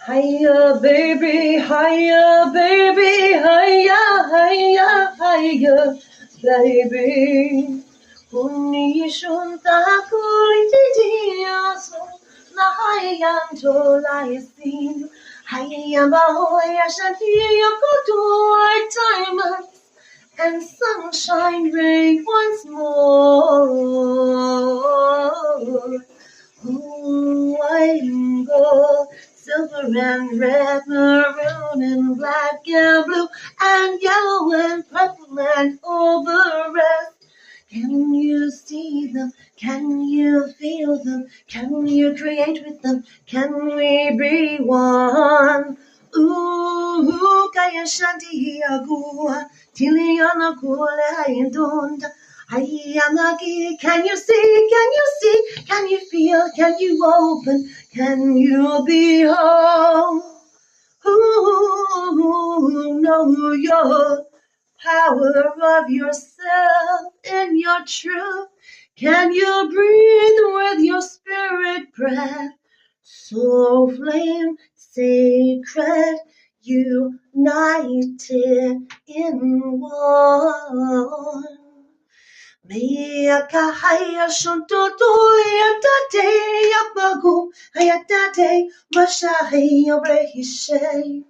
Hiya, baby, hiya, baby, hiya, hiya, hiya, baby. Kuni shunta kulitiaso na hayan tolaisin. Hiya, bahoya, shantia, kotoy, diamonds and sunshine rain once more. White and gold, silver and red, maroon and black and blue and yellow and purple and all the rest. Can you see them? Can you feel them? Can you create with them? Can we be one? Ooh, kaya shanti agua, tiliana kule hayendonda. Ayamaki, can you see? Can you see? Can you feel? Can you open? Can you behold? Who know your power of yourself in your truth? Can you breathe with your spirit breath? So flame sacred, united in one. Mea kahaya shuntutuli atate yapagu ayatate mashahi obrehishe.